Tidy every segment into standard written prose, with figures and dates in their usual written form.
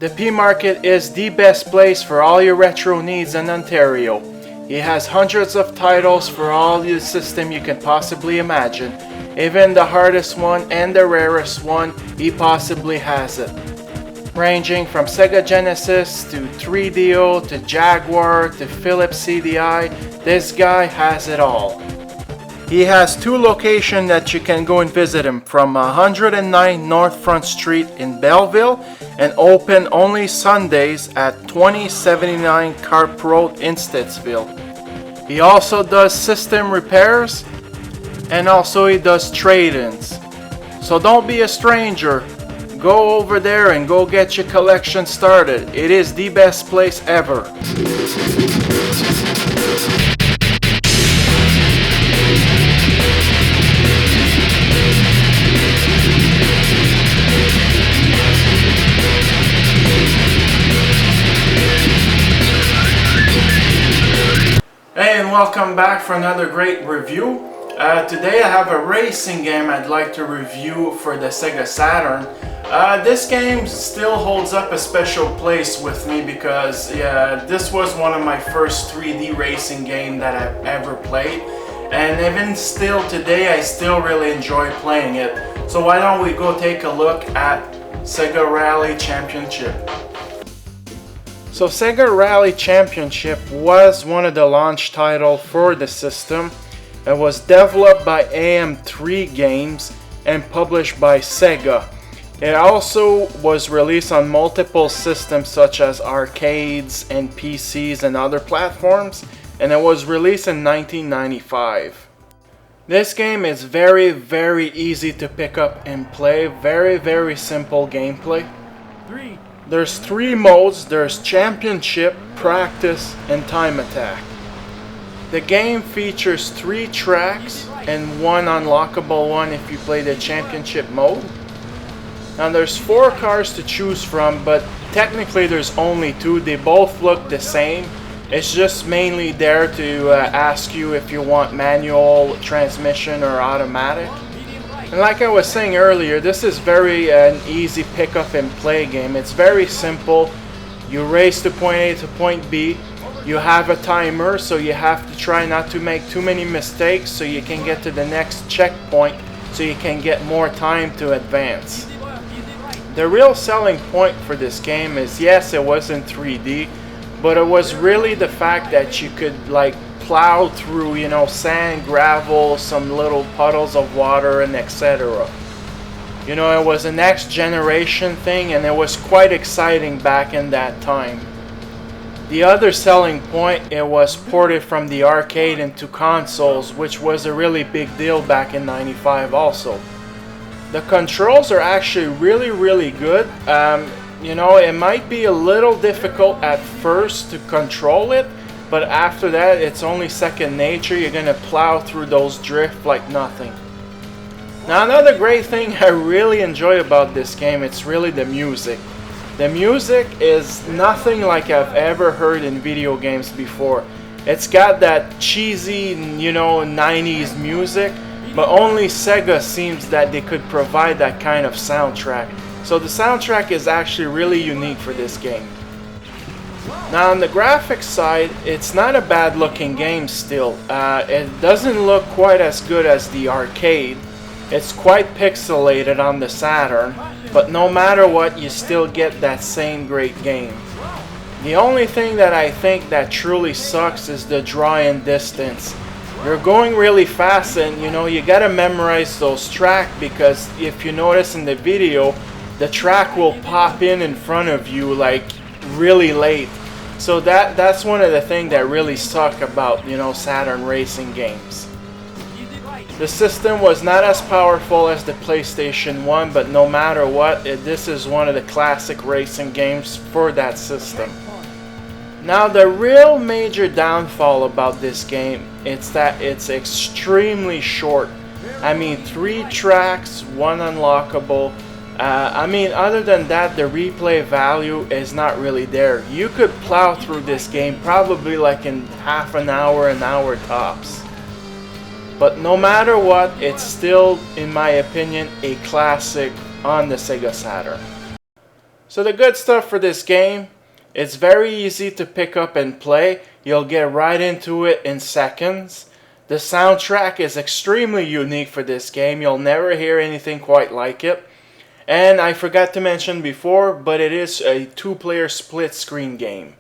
The P Market is the best place for all your retro needs in Ontario. He has hundreds of titles for all the system you can possibly imagine. Even the hardest one and the rarest one, he possibly has it. Ranging from Sega Genesis to 3DO to Jaguar to Philips CDI, this guy has it all. He has two locations that you can go and visit him, from 109 North Front Street in Belleville and open only Sundays at 2079 Carp Road in Stittsville. He also does system repairs and also he does trade-ins. So don't be a stranger. Go over there and go get your collection started. It is the best place ever. Hey, and welcome back for another great review. Today I have a racing game I'd like to review for the Sega Saturn. This game still holds up a special place with me because this was one of my first 3D racing games that I've ever played, and even still today I still really enjoy playing it. So why don't we go take a look at Sega Rally Championship. So Sega Rally Championship was one of the launch titles for the system. It was developed by AM3 Games and published by Sega. It also was released on multiple systems such as arcades and PCs and other platforms, and it was released in 1995. This game is very easy to pick up and play, very simple gameplay. There's three modes. There's Championship, Practice, and Time Attack. The game features 3 tracks and one unlockable one if you play the Championship mode. Now there's 4 cars to choose from, but technically there's only 2. They both look the same. It's just mainly there to ask you if you want manual transmission or automatic. And like I was saying earlier, this is an easy pick up and play game. It's very simple. You race to point A to point B. You have a timer, so you have to try not to make too many mistakes so you can get to the next checkpoint so you can get more time to advance. The real selling point for this game is, yes, it was in 3D, but it was really the fact that you could plow through, sand, gravel, some little puddles of water, and etc. It was a next generation thing, and it was quite exciting back in that time. The other selling point, it was ported from the arcade into consoles, which was a really big deal back in '95 also. The controls are actually really good. It might be a little difficult at first to control it, but after that it's only second nature. You're gonna plow through those drifts like nothing. Now another great thing I really enjoy about this game, it's really the music. The music is nothing like I've ever heard in video games before. It's got that cheesy, 90s music, but only Sega seems that they could provide that kind of soundtrack. So the soundtrack is actually really unique for this game. Now on the graphics side, it's not a bad looking game still. It doesn't look quite as good as the arcade. It's quite pixelated on the Saturn, but no matter what, you still get that same great game. The only thing that I think that truly sucks is the draw-in distance. You're going really fast and you gotta memorize those tracks, because if you notice in the video, the track will pop in front of you really late. So that's one of the things that really suck about Saturn racing games. The system was not as powerful as the PlayStation 1, but no matter what, this is one of the classic racing games for that system. Now the real major downfall about this game is that it's extremely short. 3 tracks, 1 unlockable. Other than that, the replay value is not really there. You could plow through this game probably in half an hour tops. But no matter what, it's still, in my opinion, a classic on the Sega Saturn. So the good stuff for this game, it's very easy to pick up and play. You'll get right into it in seconds. The soundtrack is extremely unique for this game. You'll never hear anything quite like it. And I forgot to mention before, but it is a two-player split screen game.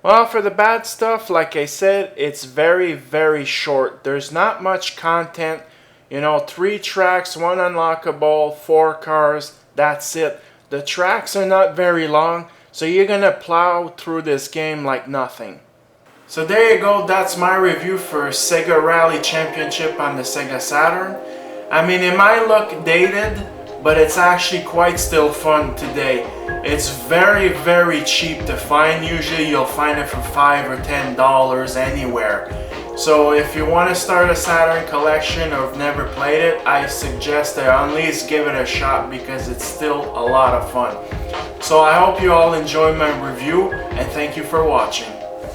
Well, for the bad stuff, like I said, it's very, very short. There's not much content. 3 tracks, 1 unlockable, 4 cars, that's it. The tracks are not very long, so you're gonna plow through this game like nothing. So there you go, that's my review for Sega Rally Championship on the Sega Saturn. I mean, it might look dated, but it's actually quite still fun today. It's very, very cheap to find. Usually you'll find it for $5 or $10 anywhere. So if you want to start a Saturn collection or have never played it, I suggest to at least give it a shot because it's still a lot of fun. So I hope you all enjoy my review and thank you for watching.